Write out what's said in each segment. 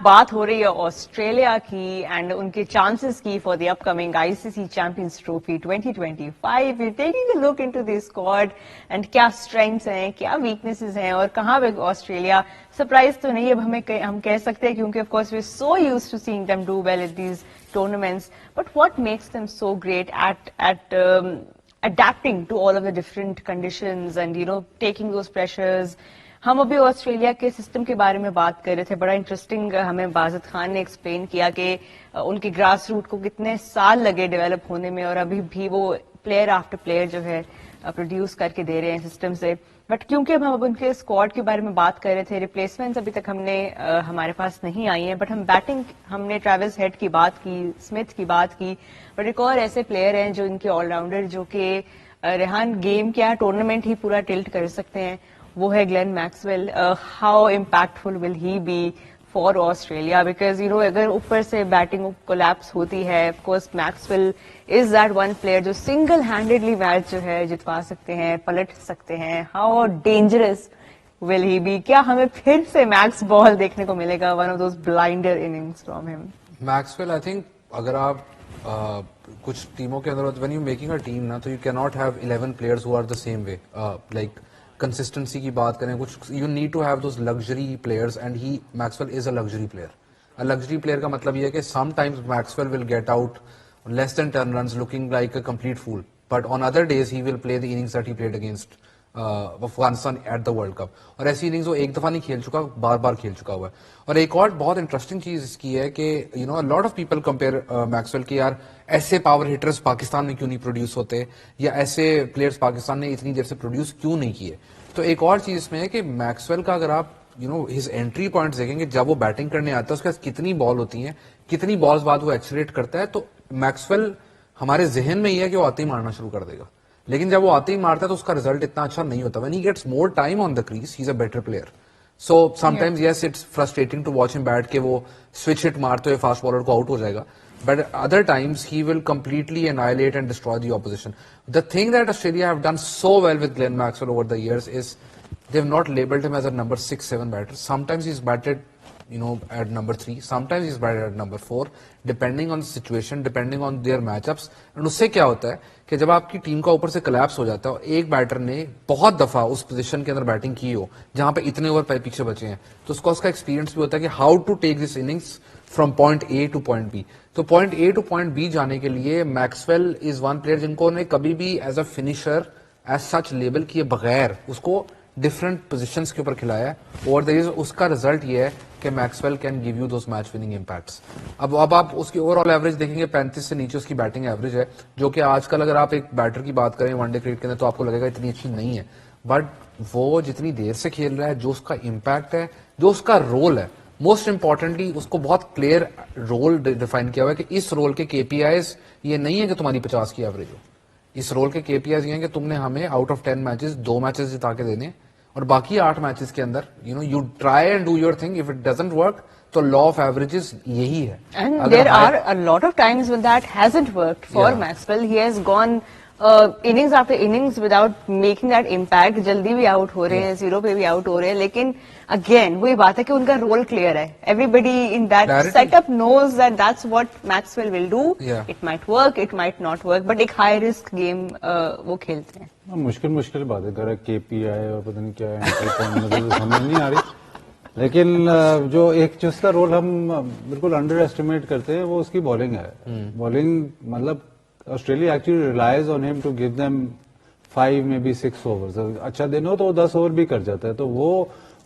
بات ہو رہی ہے آسٹریلیا کی اینڈ ان کے چانسز کی for the upcoming I C C Champions Trophy 2025. Taking a look into the squad and کیا اسٹرینگس ہیں, کیا ویکنیسز ہیں, اور کہاں پہ آسٹریلیا سرپرائز تو نہیں ہے ہم کہہ سکتے ہیں, کیونکہ of course we are so used to seeing them do well at these tournaments, but what makes them so great at adapting to all of the different conditions and taking those pressures. ہم ابھی Australia کے system کے بارے میں بات کر رہے تھے, بڑا انٹرسٹنگ ہمیں بازد خان نے ایکسپلین کیا کہ ان کے گراس روٹ کو کتنے سال لگے ڈیولپ ہونے میں, اور ابھی بھی وہ پلیئر آفٹر پلیئر جو ہے پروڈیوس کر کے دے رہے ہیں سسٹم سے. بٹ کیونکہ ہم اب ان کے اسکواڈ کے بارے میں بات کر رہے تھے, ریپلیسمنٹس ابھی تک ہمارے پاس نہیں آئی ہیں, بٹ ہم بیٹنگ ہم نے ٹریوس ہیڈ کی بات کی, اسمتھ کی بات کی, بٹ ایک اور ایسے پلیئر ہیں جو ان کے آل راؤنڈر جو کہ ریحان گیم کیا ٹورنامنٹ ہی پورا ٹلٹ کر سکتے ہیں, وہ ہے Glenn Maxwell. How impactful will he be for Australia, because اگر اوپر سے بیٹنگ کولیپس ہوتی ہے, of course Maxwell is that one player جو سنگل ہینڈیڈلی میچ جو ہے جتوا سکتے ہیں, پلٹ سکتے ہیں. How dangerous will he be, کیا ہمیں پھر سے میکس بال دیکھنے کو ملے گا, one of those blinder innings from him. Maxwell I think اگر آپ کچھ ٹیموں کے اندر when you making a team نا, تو یو کی not have 11 players who are the same way. Like consistency کی بات کریں, کچھ you need to have those luxury players, and he Maxwell is a luxury player. Luxury player کا مطلب یہ ہے کہ sometimes Maxwell will get out less than 10 runs looking like a complete fool, but on other days he will play the innings that he played against Afghanistan at the world cup. اور ایسی innings وہ ایک دفعہ نہیں کھیل چکا, بار بار کھیل چکا ہوا ہے. اور ایک اور بہت انٹرسٹنگ چیز اس کی ہے کہ lot of people compare Maxwell کی, یار ایسے پاور ہٹرز پاکستان میں کیوں نہیں پروڈیوس ہوتے, یا ایسے پلیئرز پاکستان نے اتنی دیر سے پروڈیوس کیوں نہیں کیے. تو ایک اور چیز اس میں ہے کہ میکسویل کا اگر آپ ہز انٹری پوائنٹس دیکھیں گے, جب وہ بیٹنگ کرنے آتا ہے اس کے پاس کتنی بال ہوتی ہیں, کتنی بالز بعد وہ ایکسیلیٹ کرتا ہے. تو میکسویل ہمارے ذہن میں یہ ہے کہ وہ آتے ہی مارنا شروع کر دے گا, لیکن جب وہ آتے ہی مارتا ہے تو اس کا رزلٹ اتنا اچھا نہیں ہوتا. when he gets more time on the crease he is a better player. so sometimes yes it's frustrating to watch him bat کہ وہ switch hit مارتے ہوئے فاسٹ بالر کو آؤٹ ہو جائے گا, but other times he will completely annihilate and destroy the opposition. The thing that Australia have done so well with Glenn Maxwell over the years is they've not labeled him as a number 6-7 batter. Sometimes he's batted at number 3, sometimes he's batted at number 4, depending on the situation, depending on their matchups. And اس سے کیا ہوتا ہے کہ جب آپ کی team کا اوپر سے کلیپس ہو جاتا ہے, اور ایک بیٹر نے بہت دفعہ اس پوزیشن کے اندر بیٹنگ کی ہو جہاں پہ اتنے اوور پیچھے بچے ہیں, تو اس کا ایکسپیرینس بھی ہوتا ہے کہ how to take this innings from point A to point B. تو point A to point B جانے کے لیے میکسویل از ون پلیئر جن کو نے کبھی بھی as a finisher as such label کیے بغیر اس کو ڈفرنٹ پوزیشنز کے اوپر کھلایا ہے. اور اس کا ریزلٹ یہ ہے کہ Maxwell can give you those match winning impacts. اب آپ اس کی اوور آل ایوریج دیکھیں گے 35 سے نیچے اس کی بیٹنگ ایوریج ہے, جو کہ آج کل اگر آپ ایک بیٹر کی بات کریں ون ڈے کرکٹ کے اندر تو آپ کو لگے گا اتنی اچھی نہیں ہے, بٹ وہ جتنی دیر سے کھیل رہا ہے, جو اس کا امپیکٹ ہے, جو اس کا رول ہے, موسٹ امپورٹنٹلی اس کو بہت کلیئر رول ڈیفائن کیا ہوا ہے کہ اس رول کے KPIs یہ نہیں ہے کہ تمہاری 50 کی ایوریج ہو. اس رول کے KPIs یہ ہیں کہ تم نے ہمیں آؤٹ آف 10 میچز 2 میچز جتا کے دینے, اور باقی 8 میچز کے اندر you try and do your thing. If it doesn't work تو لا آف ایوریجز یہی ہے. And there are a lot of times when that hasn't worked for Maxwell. He has gone innings after innings without making that impact. جلدی بھی out ہو رہے ہیں, zero پہ بھی آؤٹ ہو رہے ہیں, لیکن اگین وہی بات ہے کہ ان کا رول کلیئر ہے. Everybody in that setup knows that that's what Maxwell will do. It might work, it might not work, but ایک high risk game وہ کھیلتے ہیں. مشکل بات ہے, کرا KPI اور پتہ نہیں کیا سمجھ نہیں آ رہی, لیکن جو اس کا رول ہم بالکل انڈر ایسٹیمیٹ کرتے ہیں وہ اس کی بالنگ ہے. بالنگ مطلب آسٹریلیا ایکچولی ریلائز آن ہم ٹو گیو دیم 5 میں بی 6 اوورز. اچھا دن ہو تو وہ 10 اوور بھی کر جاتا ہے, تو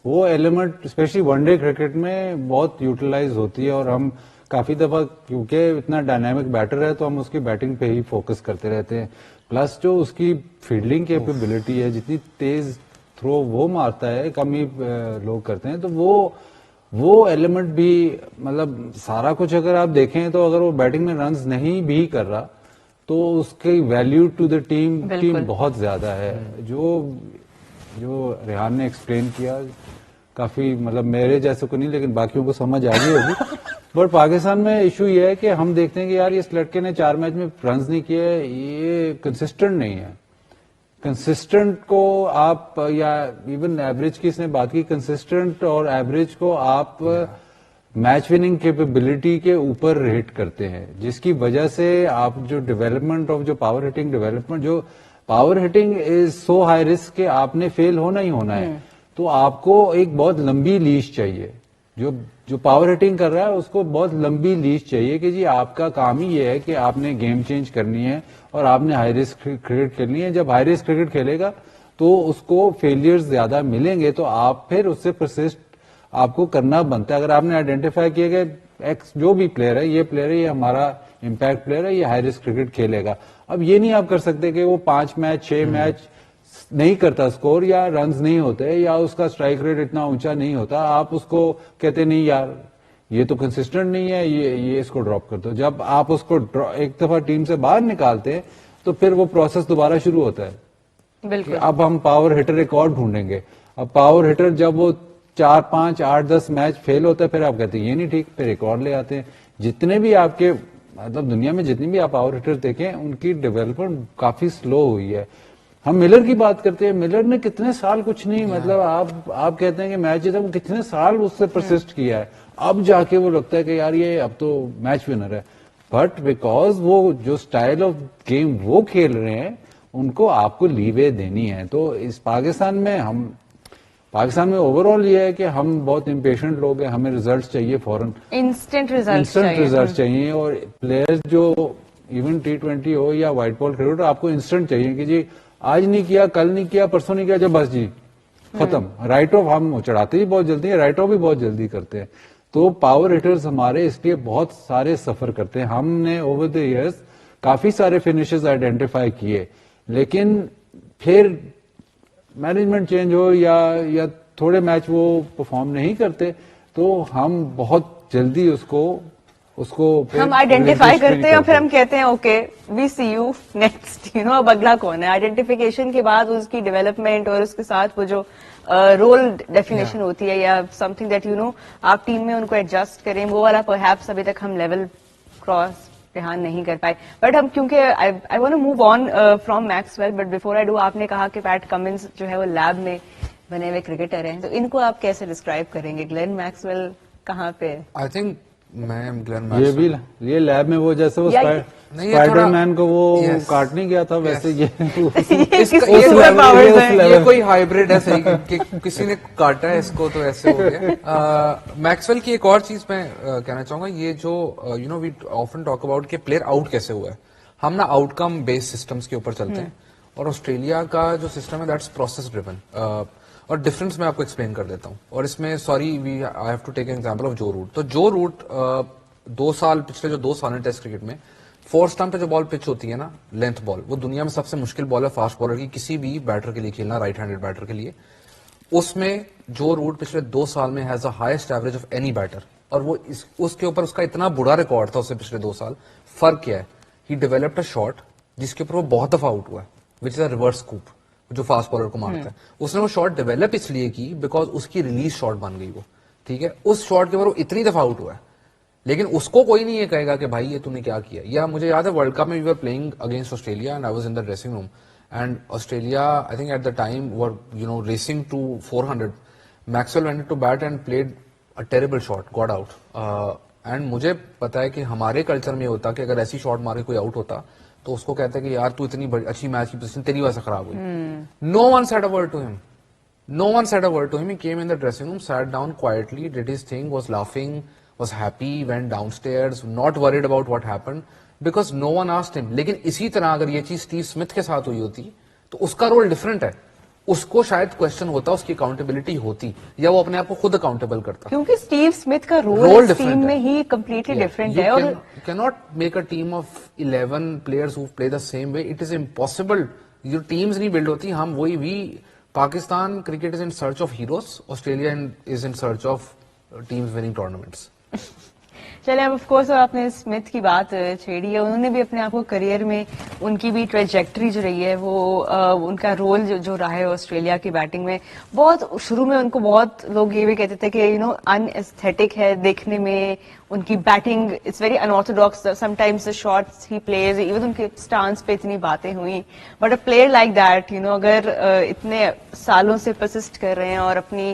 وہ element specially one day cricket میں بہت یوٹیلائز ہوتی ہے. اور ہم کافی دفعہ کیونکہ اتنا ڈائنامک بیٹر ہے تو ہم اس کی بیٹنگ پہ ہی فوکس کرتے رہتے ہیں. پلس جو اس کی فیلڈنگ کیپیبلٹی ہے, جتنی تیز تھرو وہ مارتا ہے, کم ہی لوگ کرتے ہیں, تو وہ ایلیمنٹ بھی مطلب سارا کچھ اگر آپ دیکھیں تو اگر وہ بیٹنگ میں رنز نہیں بھی کر رہا تو اس کی ویلیو ٹو دا ٹیم بہت زیادہ ہے. جو ریحان نے ایکسپلین کیا کافی مطلب میرے جیسے کو نہیں لیکن باقیوں کو سمجھ آ گئی ہوگی. بٹ پاکستان میں ایشو یہ ہے کہ ہم دیکھتے ہیں کہ یار اس لڑکے نے 4 میچ میں رنز نہیں کیے, یہ کنسسٹنٹ نہیں ہے. کنسسٹنٹ کو آپ یا ایون ایوریج کی اس نے بات کی, کنسسٹنٹ اور ایوریج کو آپ میچ وننگ کیپیبلٹی کے اوپر ہٹ کرتے ہیں, جس کی وجہ سے آپ جو ڈیولپمنٹ آف جو پاور ہٹنگ ڈیولپمنٹ, جو پاور ہٹنگ از سو ہائی رسک کہ آپ نے فیل ہونا ہی ہونا ہے, تو آپ کو ایک بہت لمبی لیش چاہیے. جو پاور ہٹنگ کر رہا ہے اس کو بہت لمبی لیش چاہیے کہ جی آپ کا کام ہی یہ ہے کہ آپ نے گیم چینج کرنی ہے اور آپ نے ہائی رسک کرکٹ کھیلنی ہے. جب ہائی رسک کرکٹ کھیلے گا تو اس کو فیلئرز زیادہ ملیں گے, تو آپ پھر اس سے پرسسٹ آپ کو کرنا بنتا ہے. اگر آپ نے آئیڈینٹیفائی کیا کہ ایکس جو بھی پلیئر ہے, یہ پلیئر ہے, یہ ہمارا امپیکٹ پلیئر ہے, یہ ہائی رسک کرکٹ کھیلے گا. اب یہ نہیں آپ کر سکتے کہ وہ 5 میچ 6 میچ نہیں کرتا اسکور, یا رنز نہیں ہوتے, یا اس کا اسٹرائک ریٹ اتنا اونچا نہیں ہوتا, آپ اس کو کہتے نہیں یار یہ تو کنسسٹنٹ نہیں ہے, یہ اس کو ڈراپ کر دو. جب آپ اس کو ایک دفعہ ٹیم سے باہر نکالتے ہیں تو پھر وہ پروسیس دوبارہ شروع ہوتا ہے. بالکل. اب ہم پاور ہٹر ایک اور ڈھونڈیں گے. اب پاور ہٹر جب وہ 4 5 8 10 میچ فیل ہوتا ہے, پھر آپ کہتے ہیں یہ نہیں ٹھیک, پھر ایک اور لے آتے ہیں. جتنے بھی آپ کے مطلب دنیا میں جتنی بھی آپ پاور ہٹر دیکھیں, ان کی ڈیولپمنٹ کافی سلو ہوئی ہے. ہم ملر کی بات کرتے ہیں, ملر نے کتنے سال کچھ نہیں, مطلب آپ کہتے ہیں کہ میچ جیتا, وہ کتنے سال اس سے پرسسٹ کیا ہے, اب جا کے وہ لگتا ہے کہ یار یہ اب تو میچ ونر ہے. بٹ بیکاز وہ جو اسٹائل آف گیم وہ کھیل رہے ہیں, ان کو آپ کو لیوے دینی ہے. تو اس پاکستان میں اوور آل یہ ہے کہ ہم بہت امپیشنٹ لوگ ہیں, ہمیں ریزلٹس چاہیے فوراً, انسٹنٹ ریزلٹس چاہیے. اور پلیئرز جو ایون T20 ہو یا وائٹ بال کرکٹ, آپ کو انسٹنٹ چاہیے کہ جی آج نہیں کیا, کل نہیں کیا, پرسوں نہیں کیا, جب بس جی ختم. رائٹ آف ہم چڑھاتے ہی بہت جلدی ہیں, رائٹ آف بھی بہت جلدی کرتے ہیں. تو پاور ہٹرز ہمارے اس لیے بہت سارے سفر کرتے ہیں. ہم نے اوور دا ایئرز کافی سارے فنشز آئیڈینٹیفائی کیے, لیکن پھر مینجمنٹ چینج ہو یا تھوڑے میچ وہ پرفارم نہیں کرتے, تو ہم بہت جلدی اس کو ہم آئیڈینٹیفائی کرتے ہیں اور پھر ہم کہتے ہیں okay we see you next, اب اگلا کون ہے. آئیڈینٹیفیکیشن کے بعد اس کی ڈیولپمنٹ اور اس کے ساتھ وہ جو رول ڈیفینیشن ہوتی ہے یا سم تھنگ دیٹ آپ ٹیم میں ان کو ایڈجسٹ کریں, وہ والا پرہیپس ابھی تک ہم لیول کراس دھیان نہیں کر پائے. بٹ ہم کیونکہ I want to move on from Maxwell, but before I do, آپ نے کہا کہ پیٹ کمنس جو ہے وہ لیب میں بنے ہوئے کرکٹر ہیں, تو ان کو آپ کیسے ڈسکرائب کریں گے؟ گلین میکسویل کہاں پہ؟ آئی تھنک میں یہ لیب میں وہ جیسے وہ اسپائڈر مین کو وہ کاٹنے گیا تھا, ویسے یہ کوئی ہائیبریڈ ہے, صحیح کہ کسی نے کاٹا ہے اس کو تو ایسے ہو گیا. میکسویل کی ایک اور چیز میں کہنا چاہوں گا, یہ جو وی آفن ٹاک اباؤٹ کہ پلیئر آؤٹ کیسے ہوا ہے, ہم نا آؤٹ کم بیس سسٹمس کے اوپر چلتے ہیں, اور آسٹریلیا کا جو سسٹم ہے دیٹس پروسیس ڈریون. اور ڈفرنس میں آپ کو ایکسپلین کر دیتا ہوں, اور اس میں sorry I have to take an example of Joe Root. تو جو روٹ 2 سال پچھلے جو 2 سال ہیں ٹیسٹ کرکٹ میں, 4 اسٹمپ پہ جو بال پچ ہوتی ہے نا, لینتھ بال, وہ دنیا میں سب سے مشکل بال ہے فاسٹ بالر کی, کسی بھی بیٹر کے لیے کھیلنا, رائٹ ہینڈیڈ بیٹر کے لیے. اس میں جو روٹ پچھلے 2 سال میں has a highest average of any better, اور وہ اس کے اوپر اس کا اتنا برا ریکارڈ تھا اس سے پچھلے 2 سال. فرق کیا ہے, ہی ڈیولپڈ اے شاٹ جس کے اوپر وہ بہت دفعہ آؤٹ ہوا ہے, وچ از اے ریورس اسکوپ, جو فاسٹ بالر کو مارتا ہے. اس نے وہ شاٹ ڈیولپ اس لیے کی بیکاز اس کی ریلیز شاٹ بن گئی وہ, ٹھیک ہے. اس شاٹ کے اوپر وہ اتنی دفعہ آؤٹ ہوا ہے, لیکن اس کو کوئی نہیں یہ کہے گا کہ بھائی یہ تو نے کیا کیا. یا مجھے یاد ہے ورلڈ کپ میں we were playing against Australia and I was in the dressing room, and Australia I think at the time were racing to 400. Maxwell went to bat and played a terrible shot, got out. And مجھے پتا ہے کہ ہمارے culture میں یہ ہوتا کہ اگر ایسی شاٹ مارے کوئی آؤٹ ہوتا تو اس کو کہتا ہے کہ یار تو اتنی اچھی میچ کی پوزیشن تیری وجہ سے خراب ہوئی. No one said a word to him, no one said a word to him. He came in the dressing room, sat down quietly, did his thing, was laughing, was happy, went downstairs, not worried about what happened because no one asked him. لیکن اسی طرح اگر یہ چیز Steve Smith کے ساتھ ہوئی ہوتی تو اس کا رول ڈفرنٹ ہے, اس کو شاید کوشچن ہوتا, اس کی اکاؤنٹیبلٹی ہوتی, یا وہ اپنے آپ کو خود اکاؤنٹیبل کرتا, کیونکہ اسٹیو اسمتھ کا رول ٹیم میں ہی کمپلیٹلی ڈفرنٹ ہے. اور you cannot make a team of 11 players who play the same way. It is impossible. Your teams نہیں بلڈ ہوتی. ہم وہی Pakistan cricket is in search of heroes. Australia is in search of teams winning tournaments. چلے اب of course آپ نے Smith کی بات چھیڑی ہے, انہوں نے بھی اپنے آپ کو کریئر میں ان کی بھی ٹریجیکٹری جو رہی ہے وہ ان کا رول جو رہا ہے آسٹریلیا کی بیٹنگ میں, بہت شروع میں ان کو بہت لوگ یہ بھی کہتے تھے کہ ان ایستھیٹک ہے دیکھنے میں, ان کی batting it's very unorthodox, sometimes shots he plays, even ان کے اسٹانس پہ اتنی باتیں ہوئی. But a player like that اگر اتنے سالوں سے پرسسٹ کر رہے ہیں اور اپنی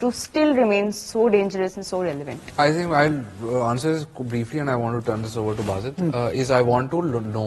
to still remain so dangerous and so relevant? I think I'll answer this briefly, and I want to turn this over to Basit. Is I want to know,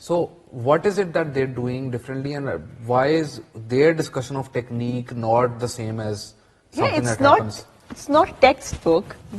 So what is it that they're doing differently, and why is their discussion of technique not the same as something that happens? It's not textbook,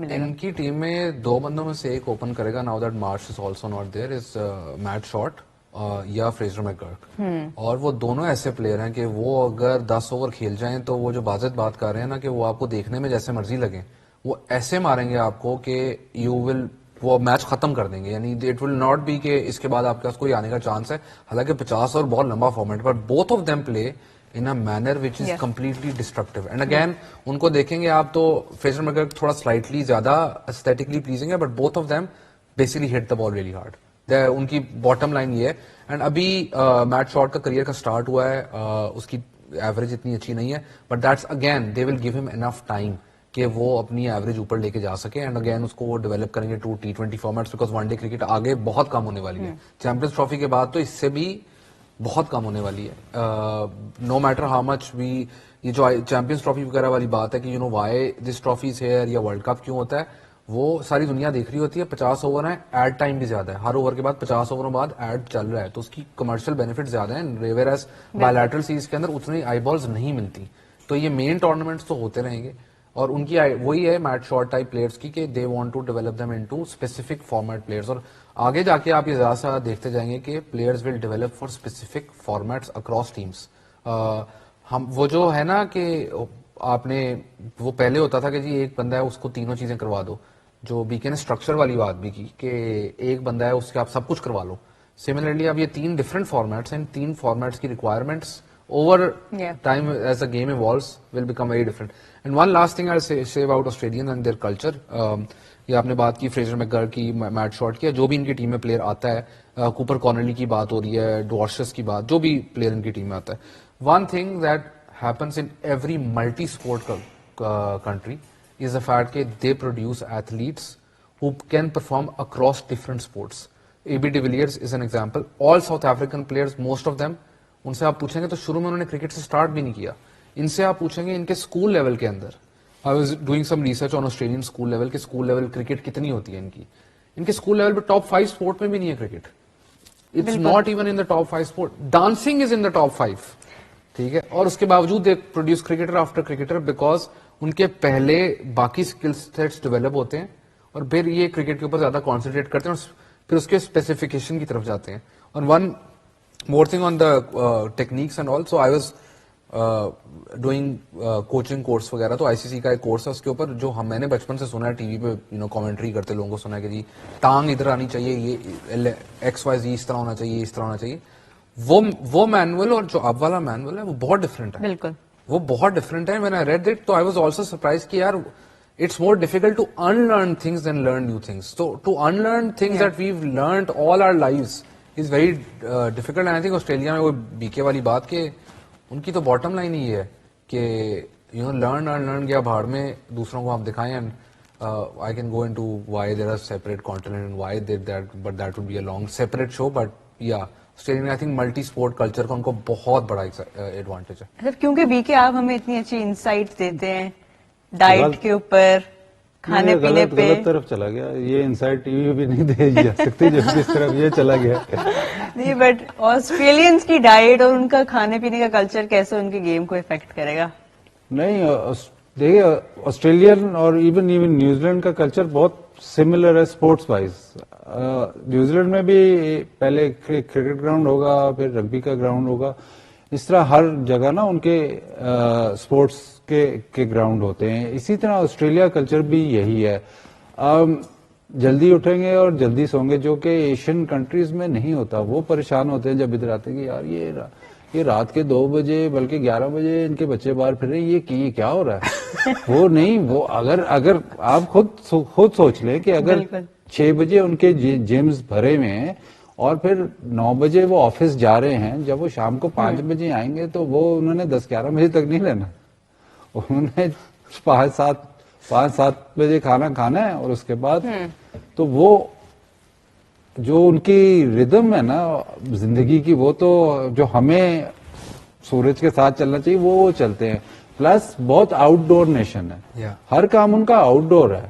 ملے گا. ان کی team میں 2 بندوں میں سے ایک open کرے گا. Now that Marsh is also not there, is Matt Short یا فریزر میکگرک, اور وہ دونوں ایسے پلیئر ہیں کہ وہ اگر 10 اوور کھیل جائیں تو وہ جو بازت بات کر رہے ہیں نا کہ وہ آپ کو دیکھنے میں جیسے مرضی لگیں, وہ ایسے ماریں گے آپ کو کہ یو ول, وہ میچ ختم کر دیں گے. یعنی اٹ ول ناٹ بی کہ اس کے بعد آپ کے پاس کوئی آنے کا چانس ہے. حالانکہ 50 اور بہت لمبا format, per both of them play in a manner which is completely destructive. And again, ان کو دیکھیں گے آپ تو فریزر میکگرک تھوڑا slightly زیادہ aesthetically pleasing ہے, but both of them basically hit the ball really hard. ان کی باٹم لائن یہ ہے. اینڈ ابھی میٹ شارٹ کا کریئر کا سٹارٹ ہوا ہے, اس کی ایوریج اتنی اچھی نہیں ہے, but that's again they will give ہم انف ٹائم کہ وہ اپنی ایوریج اوپر لے کے جا سکے. اینڈ اگین اس کو وہ ڈیولپ کریں گے to T20 formats, because one day cricket آگے بہت کم ہونے والی ہے. چیمپئنز ٹرافی کے بعد تو اس سے بھی بہت کم ہونے والی ہے. نو میٹر ہاؤ مچ وی, یہ جو چیمپئنز ٹرافی وغیرہ والی بات ہے کہ you know why this trophy is here یا ورلڈ کپ کیوں ہوتا ہے, وہ ساری دنیا دیکھ رہی ہوتی ہے. 50 اوور ہیں, ایڈ ٹائم بھی زیادہ ہے, ہر اوور کے بعد 50 اووروں بعد ایڈ چل رہا ہے, تو اس کی کمرشل بینیفٹ زیادہ ہیں. ویئر بائیلیٹرل سیریز کے اندر اتنی آئی بالز نہیں ملتی. تو یہ مین ٹورنامنٹس تو ہوتے رہیں گے, اور ان کی وہی ہے میٹ شارٹ ٹائپ پلیئرس کی کہ they want to develop them into specific format players. اور آگے جا کے آپ یہ زیادہ سے زیادہ دیکھتے جائیں گے کہ players will develop for specific formats across teams. ہم وہ جو ہے نا کہ آپ نے, وہ پہلے ہوتا تھا کہ جی ایک بندہ ہے اس کو تینوں چیزیں کروا دو, جو بی کے نے اسٹرکچر والی بات بھی کی کہ ایک بندہ ہے اس کے آپ سب کچھ کروا لو. سملرلی اب یہ 3 ڈفرنٹ فارمیٹس ہیں, 3 فارمیٹس کی requirements over time as the game evolves will become very different. And one last thing I'll say about Australians and their culture, یہ آپ نے بات کی فریزر میکگرک کی, میٹ شارٹ کی, جو بھی ان کی ٹیم میں پلیئر آتا ہے, کوپر کارنلی کی بات ہو رہی ہے, ڈوارشس کی بات, جو بھی پلیئر ان کی ٹیم میں آتا ہے, one thing that happens in every multi sport country is the fact that they produce athletes who can perform across different sports. AB de Villiers is an example. All South African players, most of them, ان سے آپ پوچھیں گے تو شروع میں انہوں نے cricket سے اسٹارٹ بھی نہیں کیا. ان سے آپ پوچھیں گے ان کے اسکول لیول کے اندر, I was doing some research on Australian school level, کہ اسکول لیول کرکٹ کتنی ہوتی ہے ان کی. ان کے اسکول لیول پہ ٹاپ 5 اسپورٹ میں بھی نہیں ہے cricket. It's not even in the top 5 sport. Dancing is in the top 5, ٹھیک ہے, اور اس کے باوجود they produce cricketer after cricketer, because ان کے پہلے باقی اسکل سیٹس ڈیولپ ہوتے ہیں, اور پھر یہ کرکٹ کے اوپر زیادہ کانسنٹریٹ کرتے ہیں, اور پھر اس کے اسپیسیفکیشن کی طرف جاتے ہیں. اور one more thing on the techniques and all, so I was doing coaching course وغیرہ, تو ICC کا ایک کورس ہے, اس کے اوپر جو میں نے بچپن سے سنا ہے ٹی وی پہ کامنٹری کرتے لوگوں کو سنا ہے کہ جی ٹانگ ادھر آنی چاہیے, یہ XYZ اس طرح ہونا چاہیے, اس طرح ہونا چاہیے. وہ مینول اور جو اب والا مینول ہے وہ بہت ڈفرینٹ ہے. بالکل وہ بہت ڈفرینٹ ہے. when I read it, تو I was also surprised کہ یار it's more difficult to unlearn things than learn new things. So to unlearn things that we've learned all our lives is very difficult. And I think Australia میں وہ be کے والی بات کہ ان کی تو باٹم لائن ہی ہے کہ یو نو لرن اور لرن گیا بھاڑ میں, دوسروں کو آپ دکھائیں. And I can go into why there are separate continent and why did that, but that would be a long separate show. But yeah, Australia I think multi sport culture کا ان کو بہت بڑا ایڈوانٹیج ہے. کیونکہ be کے آپ ہمیں اتنی اچھی انسائٹ دیتے ہیں ڈائٹ کے اوپر, کھانے پینے پہ. غلط طرف چلا گیا یہ, انسائٹ ٹی وی بھی نہیں دے جا سکتی جب اس طرف یہ چلا گیا. نہیں, بٹ آسٹریلینس کی ڈائٹ اور ان کا کھانے پینے کا کلچر کیسے ان کے گیم کو افیکٹ کرے گا؟ نہیں دیکھیے, آسٹریلین اور ایون نیوزی لینڈ کا کلچر بہت سملر ہے اسپورٹس وائز. نیوزی لینڈ میں بھی پہلے کرکٹ گراؤنڈ ہوگا, پھر رگبی کا گراؤنڈ ہوگا, اس طرح ہر جگہ نا ان کے اسپورٹس کے گراؤنڈ ہوتے ہیں. اسی طرح آسٹریلیا کلچر بھی یہی ہے, جلدی اٹھیں گے اور جلدی سوئیں گے, جو کہ ایشین کنٹریز میں نہیں ہوتا. وہ پریشان ہوتے ہیں جب ادھر آتے ہیں کہ یار یہ رات کے 2 بجے بلکہ 11 بجے ان کے بچے باہر پھر رہے ہیں, یہ کیا ہو رہا ہے. وہ نہیں, وہ اگر آپ خود سوچ لیں کہ اگر 6 بجے ان کے جیمز بھرے ہوئے ہیں اور پھر 9 بجے وہ آفس جا رہے ہیں, جب وہ شام کو 5 بجے آئیں گے تو وہ انہوں نے 10-11 بجے تک نہیں لینا, انہوں نے 5-7 بجے کھانا ہے, اور اس کے بعد تو وہ جو ان کی ردم ہے نا زندگی کی, وہ تو جو ہمیں سورج کے ساتھ چلنا چاہیے وہ چلتے ہیں. پلس بہت آؤٹ ڈور نیشن ہے, ہر کام ان کا آؤٹ ڈور ہے.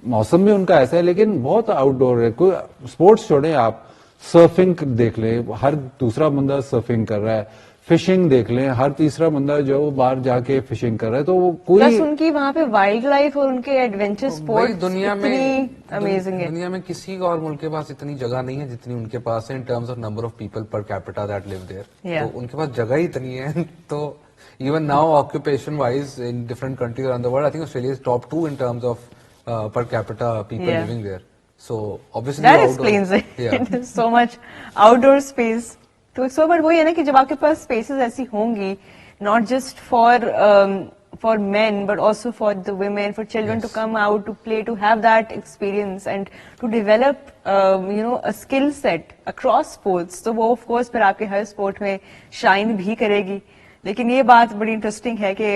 موسم بھی ان کا ایسا ہے لیکن بہت آؤٹ ڈور ہے. کوئی اسپورٹس چھوڑیں, آپ سرفنگ دیکھ لیں, ہر دوسرا بندہ سرفنگ کر رہا ہے. فشنگ دیکھ لیں, ہر تیسرا بندہ جو ہے وہ باہر جا کے فشنگ کر رہا ہے, تو وہ پلس کوئی ان کی وہاں پہ وائلڈ لائف اور ان کے ایڈونچر بھائی سپورٹ دنیا میں اتنی امیزنگ ہے. دنیا میں کسی اور ملک کے پاس اتنی جگہ نہیں ہے جتنی ان کے پاس ہے in terms of number of people per capita that live there. Yeah. تو ان کے پاس جگہ ہی اتنی ہے. تو even now occupation wise in different countries around the world I think Australia is top 2 in terms of per capita people Yeah. Living there. So obviously That outdoor- explains it. Yeah. So much outdoor space. تو so but وہی ہے نا کہ جب آپ کے پاس spaces ایسی ہوں گی, not just for men but also for the women, for children Yes. to come out to play, to have that experience and to develop a skill set across sports. تو وہ of course پھر آپ کے ہر sport میں shine بھی کرے گی. لیکن یہ بات بڑی انٹرسٹنگ ہے کہ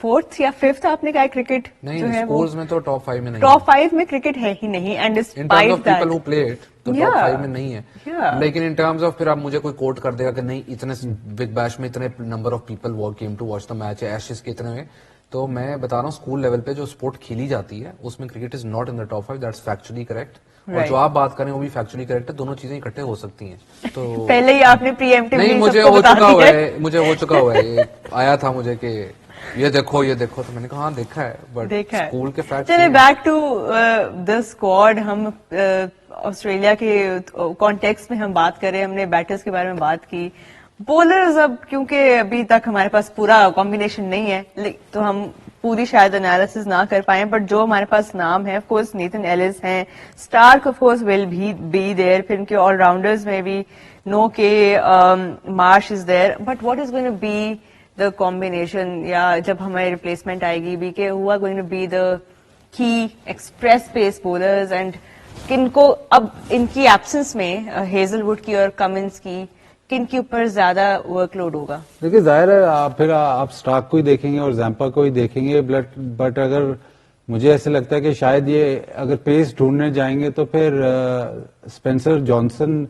4th یا 5th آپ نے کہا کرکٹ نہیں جو ہے وہ اسکولز میں تو ٹاپ 5 میں نہیں ٹاپ 5 میں کرکٹ ہے ہی نہیں. And in terms despite of people who play it تو ٹاپ Yeah. 5 میں نہیں ہے. Yeah. لیکن ان ٹرمز آف پھر آپ مجھے کوئی کوٹ کر دے گا کہ نہیں اتنے بگ بیش میں اتنے number of people came to watch the match ہے ایشز کے اتنے میں, تو میں بتا رہا ہوں اسکول لیول پہ جو اسپورٹ کھیلی جاتی ہے اس میں cricket is not in the top 5. That's factually correct. اور جو آپ بات کریں وہ بھی فیکچولی کریکٹ ہے. دونوں چیزیں اکٹھے ہو سکتی ہیں. تو پہلے ہی آپ نے پری ایمپٹیولی نہیں مجھے ہو چکا ہوا ہے آیا تھا مجھے کہ یہ دیکھو تو میں نے کہا ہاں دیکھا ہے بٹ اسکول کے فیکٹ. چلے بیک ٹو دا اسکواڈ. ہم آسٹریلیا کے کانٹیکس میں ہم بات کریں, ہم نے بیٹرز کے بارے میں بات کی. بولرز اب کیونکہ ابھی تک ہمارے پاس پورا کمبینیشن نہیں ہے تو ہم پوری شاید انالیسز نہ کر پائیں, بٹ جو ہمارے پاس نام ہے آف کورس نیتھن ایلس ہیں, Starc of course will be there, پھر ان کے آل راؤنڈرز میں بھی نو کے Marsh is there. But what is going to be the combination, یا جب ہماری ریپلیسمنٹ آئے گی بھی کہ ہوا گوئنگ ٹو بی دا کی ایکسپریس پیس بولرز, اینڈ کن کو اب ان کی ایبسنس میں ہیزل وڈ کی اور کمنس کی کن کے اوپر زیادہ ورک لوڈ ہوگا؟ دیکھیے ظاہر ہے پھر آپ اسٹارک کو ہی دیکھیں گے اور زیمپا کو ہی دیکھیں گے, بٹ اگر مجھے ایسے لگتا ہے کہ شاید یہ اگر پیس ڈھونڈنے جائیں گے تو پھر اسپینسر جانسن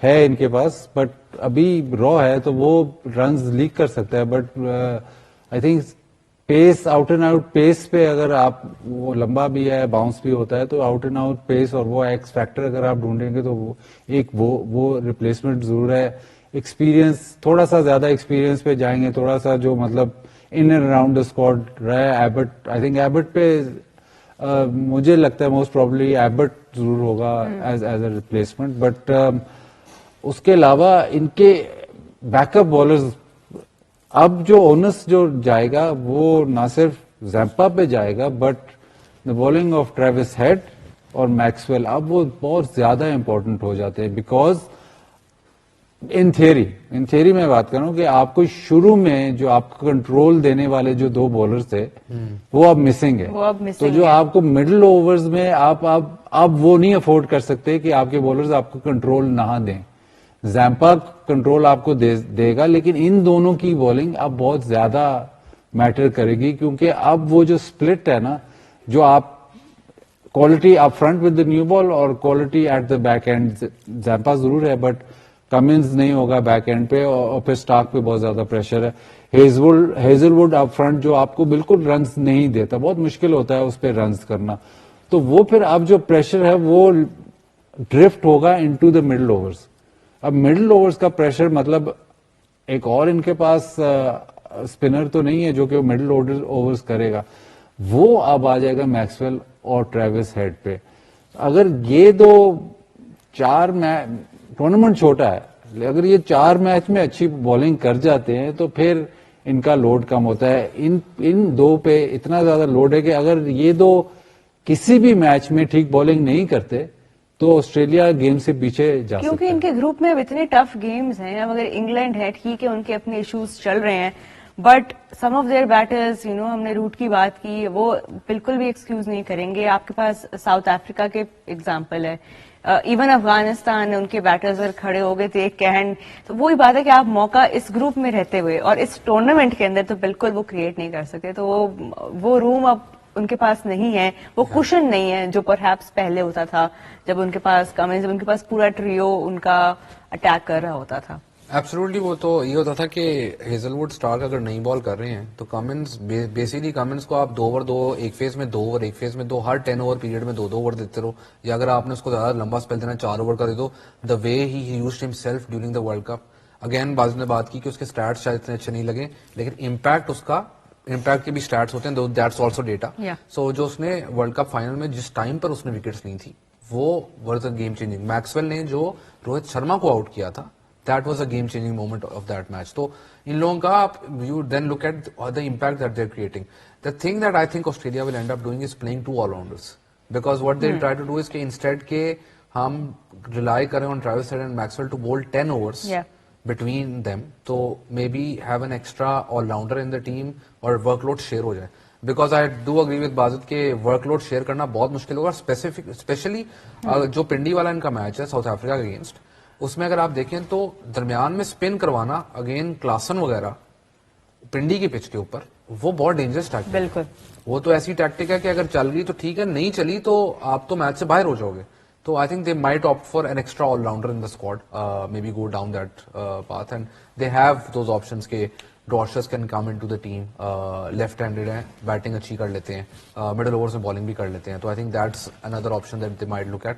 ہے ان کے پاس, بٹ ابھی رو ہے تو وہ رنز لیک کر سکتا ہے. But I think pace out and out pace پہ اگر آپ, وہ لمبا بھی ہے باؤنس بھی ہوتا ہے, تو آؤٹ اینڈ آؤٹ پیس اور وہ ایکس فیکٹر اگر آپ ڈھونڈیں گے تو وہ ریپلیسمنٹ ضرور ہے. ایکسپیرینس تھوڑا سا زیادہ ایکسپیرینس پہ جائیں گے, تھوڑا سا جو مطلب in and around the squad رہا ہے ایبٹ. آئی تھنک ایبٹ پہ مجھے لگتا ہے موسٹ پروبلی ایبٹ ضرور ہوگا ایز اے ریپلیسمنٹ. بٹ اس کے علاوہ ان کے بیک اپ بالرز, اب جو اونس جو جائے گا وہ نہ صرف زیمپا پہ جائے گا, but the bowling of Travis Head اور میکسویل اب وہ بہت زیادہ امپورٹنٹ ہو جاتے ہیں. بیکاز ان تھیری میں بات کروں کہ آپ کو شروع میں جو آپ کو کنٹرول دینے والے جو دو بولرز تھے وہ اب مسنگ ہے. تو جو آپ کو مڈل اوورز میں آپ وہ نہیں افورڈ کر سکتے کہ آپ کے بولرز آپ کو کنٹرول نہ دیں. زیمپا کنٹرول آپ کو دے گا, لیکن ان دونوں کی بالنگ اب بہت زیادہ میٹر کرے گی, کیونکہ اب وہ جو سپلٹ ہے نا, جو آپ کوالٹی آپ front with the new ball اور quality at the back end, Zampa ضرور ہے بٹ کمنز نہیں ہوگا بیک اینڈ پہ, اور پھر اسٹارک پہ بہت زیادہ پریشر ہے. ہیزل وڈ اپ فرنٹ جو آپ کو بالکل رنز نہیں دیتا, بہت مشکل ہوتا ہے اس پہ رنز کرنا, تو وہ پھر اب جو پریشر ہے وہ ڈرفٹ ہوگا انٹو دا مڈل اوورز. اب مڈل اوورز کا پریشر مطلب ایک اور ان کے پاس اسپنر تو نہیں ہے جو کہ مڈل اوورز کرے گا, وہ اب آ جائے گا میکسویل اور ٹریوس ہیڈ پہ. اگر یہ دو چار ٹورنامنٹ چھوٹا ہے, اگر یہ 4 میچ میں اچھی بالنگ کر جاتے ہیں تو پھر ان کا لوڈ کم ہوتا ہے. ان دو پہ اتنا زیادہ لوڈ ہے کہ اگر یہ دو کسی بھی میچ میں ٹھیک بالنگ نہیں کرتے تو آسٹریلیا گیم سے پیچھے جا سکتا ہے. کیونکہ ان کے گروپ میں اب اتنے ٹف گیمز ہیں. اب اگر انگلینڈ ہے ٹھیک ہے, ان کے اپنے ایشوز چل رہے ہیں, but some of their batters ہم نے روٹ کی بات کی, وہ بالکل بھی ایکسکیوز نہیں کریں گے. آپ کے پاس ساؤتھ افریقہ کے ایگزامپل ہے, ایون افغانستان, ان کے بیٹرز اگر کھڑے ہو گئے تھے ایک کہن, تو وہی بات ہے کہ آپ موقع اس گروپ میں رہتے ہوئے اور اس ٹورنامنٹ کے اندر تو بالکل وہ کریٹ نہیں کر سکتے. تو وہ روم اب ان کے پاس نہیں ہے, وہ کوشن نہیں ہے جو پرہیپس پہلے ہوتا تھا جب ان کے پاس جب ان کے پاس پورا ٹریو ان کا اٹیک کر رہا ہوتا تھا. ایبسولوٹلی وہ تو یہ ہوتا تھا کہ ہیزل وڈ اسٹارک اگر نئی بال کر رہے ہیں تو کمنس بیسیکلی کمنس کو آپ 2 اوور 2 ایک فیز میں 2 اوور ایک فیز میں 2 ہر 10 اوور پیریڈ میں 2 اوور دیتے رہو, یا اگر آپ نے اس کو زیادہ لمبا اسپیل دینا 4 اوور کا دے دو. The way he used himself during the world cup, again بازو نے بات کی کہ اس کے اسٹیٹس شاید اتنے اچھے نہیں لگے, لیکن امپیکٹ کے بھی اسٹیٹس ہوتے ہیں, دیٹس آلسو ڈیٹا. سو جو اس نے ورلڈ کپ فائنل میں جس ٹائم پر اس نے وکٹس لی تھی وہ was a game changing. Maxwell نے جو روہت شرما کو آؤٹ کیا تھا, that was a game changing moment of that match. So in لوگوں کا you then look at the impact that they're creating. The thing that I think Australia will end up doing is playing two all-rounders, because what they'll try to do is کہ instead کے ہم rely کریں on Travis Head and Maxwell to bowl 10 overs between them, تو maybe have an extra all-rounder in the team اور workload share ہو جائے. Because I do agree with Bazit کہ workload share کرنا بہت مشکل ہوگا, especially جو پنڈی والا ان کا میچ ہے ساؤتھ افریقہ کے اگینسٹ, اس میں اگر آپ دیکھیں تو درمیان میں اسپن کروانا اگین کلاسن وغیرہ پنڈی کی پچ کے اوپر, وہ بہت ڈینجرس ٹیکٹک. بالکل, وہ تو ایسی ٹیکٹک ہے کہ اگر چل گئی تو ٹھیک ہے, نہیں چلی تو آپ تو میچ سے باہر ہو جاؤ گے. تو I think they might opt for an extra all rounder in the squad, may be go down that path, and they have those options کہ Dwarshuis can come in to the team, left handed ہیں, batting اچھی کر لیتے ہیں, middle overs میں bowling بھی کر لیتے ہیں. تو I think that's another option that they might look at.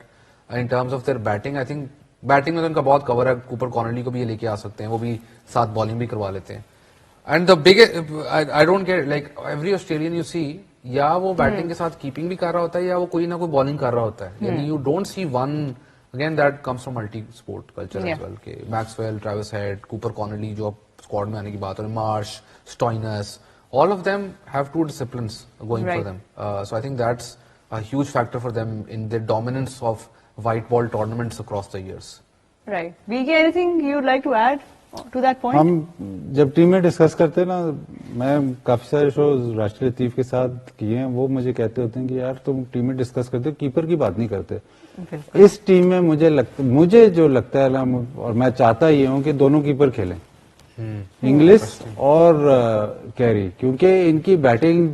In terms of their batting, I think batting میں تو ان کا بہت کور ہے, کوپر کارنلی کو بھی یہ لے کے آ سکتے ہیں, وہ بھی ساتھ بالنگ بھی کروا لیتے ہیں. And the big I don't get like every Australian you see, یا وہ بیٹنگ کے ساتھ کیپنگ بھی کر رہا ہوتا ہے یا وہ کوئی نہ کوئی بالنگ کر رہا ہوتا ہے. یعنی you don't see one, again that comes from multi sport culture as well, کہ Maxwell, Travis Head, Cooper Connolly جو اسکواڈ میں آنے کی بات ہو رہی, مارش, اسٹوئنس, all of them have two disciplines going for them. So I think that's a huge factor for them in the dominance of white ball tournaments across the years. Right. VK, anything you'd like to add to that point? ہم جب team میں discuss کرتے ہیں نا, میں کافی سارے shows Rashid لطیف کے ساتھ کیے ہیں, وہ مجھے کہتے ہوتے ہیں کہ یار تم ٹیم میں ڈسکس کرتے ہو, کیپر کی بات نہیں کرتے. اس ٹیم میں مجھے جو لگتا ہے نا, اور میں چاہتا یہ ہوں کہ دونوں کیپر کھیلیں, انگلش اور کیری, کیونکہ ان کی بیٹنگ,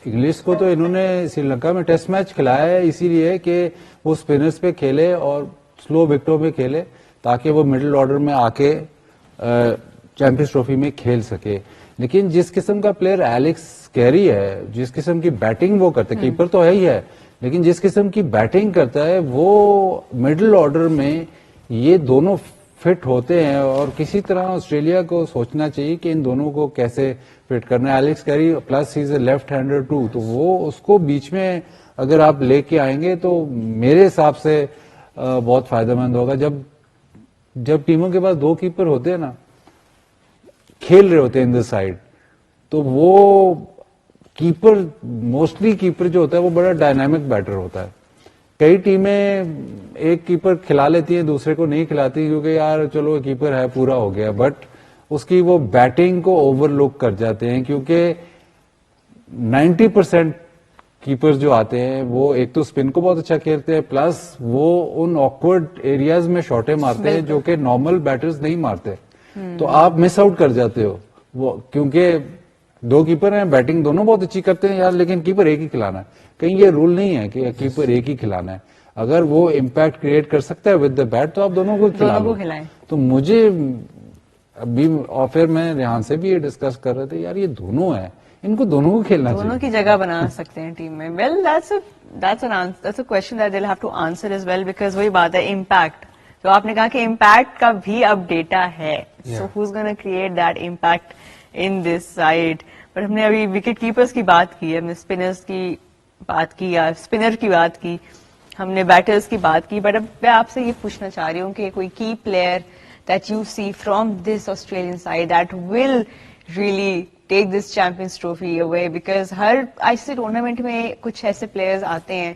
انگلش کو تو انہوں نے سری لنکا میں ٹیسٹ میچ کھلایا ہے اسی لیے کہ وہ اسپنرز پہ کھیلے اور سلو وکٹوں پہ کھیلے, تاکہ وہ مڈل آرڈر میں آ کے چیمپئنز ٹرافی میں کھیل سکے. لیکن جس قسم کا پلیئر ایلکس کیری ہے, جس قسم کی بیٹنگ وہ کرتا ہے, کیپر تو ہے ہی ہے, لیکن جس قسم کی بیٹنگ کرتا ہے وہ مڈل آرڈر میں یہ دونوں فٹ ہوتے ہیں, اور کسی طرح آسٹریلیا کو سوچنا چاہیے کہ ان دونوں کو کیسے فٹ کرنا ہے. Alex Carey plus he is a left hander too, تو وہ اس کو بیچ میں اگر آپ لے کے آئیں گے تو میرے حساب سے بہت فائدہ مند ہوگا. جب ٹیموں کے پاس دو کیپر ہوتے ہیں نا, کھیل رہے ہوتے ہیں ان دا سائڈ, تو وہ کیپر, موسٹلی کیپر جو ہوتا ہے وہ بڑا ڈائنامک بیٹر ہوتا ہے. کئی ٹیمیں ایک کیپر کھلا لیتی ہیں, دوسرے کو نہیں کھلاتی کیونکہ یار چلو کیپر ہے پورا ہو گیا, بٹ اس کی وہ بیٹنگ کو اوور لک کر جاتے ہیں, کیونکہ 90% کیپر جو آتے ہیں وہ ایک تو اسپن کو بہت اچھا کھیلتے ہیں, پلس وہ ان آکورڈ ایریاز میں شاٹیں مارتے ہیں جو کہ نارمل بیٹرز نہیں مارتے, تو آپ مس آؤٹ کر جاتے ہو وہ, کیونکہ دو کیپر ہیں, بیٹنگ دونوں بہت اچھی کرتے ہیں یار, لیکن کیپر ایک ہی کھلانا ہے. کہیں یہ رول نہیں ہے کہ کیپر ایک ہی کھلانا ہے, اگر وہ امپیکٹ کریٹ کر سکتا ہے ود دا بیٹ تو آپ دونوں کو کھلائیں. تو مجھے ابھی آفر میں ریحان سے بھی یہ ڈسکس کر رہے تھے, یار یہ دونوں ہیں, ان کو دونوں کو کھیلنا چاہیے, دونوں کی جگہ بنا سکتے ہیں ٹیم میں. Well that's a question that they'll have to answer as well, because وہی بات ہے امپیکٹ, تو آپ نے کہا کہ امپیکٹ کا بھی اب ڈیٹا ہے, so who's gonna create that impact in this side. پر ہم نے ابھی وکٹ کیپرز کی بات کی, ہم نے اسپنرز کی بات کی یا اسپنر کی بات کی, ہم نے بیٹرز کی بات کی, بٹ اب میں آپ سے یہ پوچھنا چاہ رہی ہوں کہ کوئی کی player that you see from this Australian side that will really take this Champions Trophy away, because ہر ایسے ٹورنامنٹ میں کچھ ایسے پلیئرز آتے ہیں,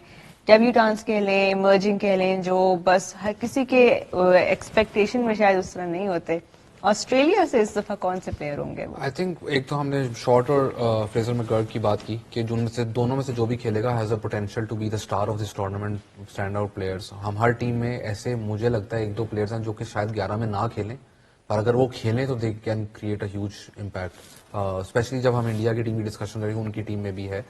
ڈیبیوٹانس کہہ لیں, ایمرجنگ کہہ لیں, جو بس ہر کسی کے ایکسپیکٹیشن میں شاید اس طرح نہیں ہوتے. آسٹریلیا سے اس دفعہ کون سے پلیئر ہوں گے وہ؟ آئی تھنک ایک تو ہم نے شارٹ اور فریزر میکگرگ کی بات کی کہ جن میں سے دونوں میں سے جو بھی کھیلے گا has a potential to be the star of this tournament, stand out players. ہم ہر ٹیم میں ایسے مجھے لگتا ہے ایک دو پلیئرس ہیں جو کہ شاید 11 میں نہ کھیلیں, پر اگر وہ کھیلیں تو they can create a huge impact, specially جب ہم انڈیا کی ٹیم کی ڈسکشن کریں گے, ان کی ٹیم میں بھی ہے.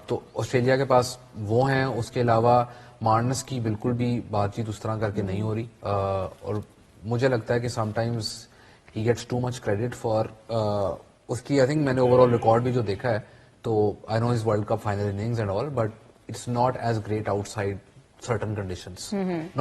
تو آسٹریلیا کے پاس وہ ہیں, اس کے علاوہ مارنس کی بالکل بھی بات چیت اس طرح کر کے نہیں ہو رہی, اور مجھے لگتا ہے کہ some times he gets too much credit for اس کی, I think میں نے اوور آل ریکارڈ بھی جو دیکھا ہے, تو I know his World Cup final innings and all, but it's not as great outside certain conditions.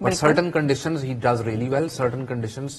but certain conditions he does really well. Certain conditions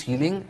ceiling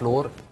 floor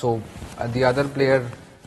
So the other player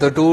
the two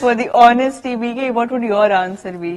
for the honesty. BK, what would your answer be?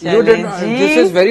You did, this is very,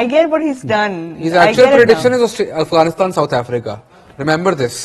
I get what he's done. His actual prediction is Afghanistan, South Africa. Remember this.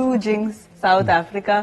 to jinx South Africa.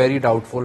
very doubtful.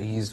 he's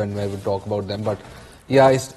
when we will talk about them. But yeah,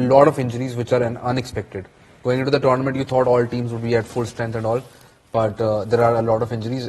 a lot of injuries which are unexpected. Going into the tournament, you thought all teams would be at full strength and all, but there are a lot of injuries.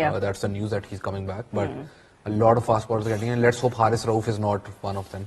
Yeah. That's the news that he's coming back. But a lot of fast bowlers are getting in. Let's hope Haris Rauf is not one of them.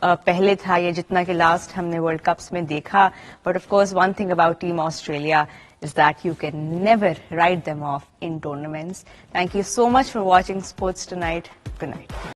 پہلے تھا یا جتنا کہ last ہم نے world cups میں دیکھا. But of course one thing about team Australia is that you can never write them off in tournaments. Thank you so much for watching Sports Tonight. Good night.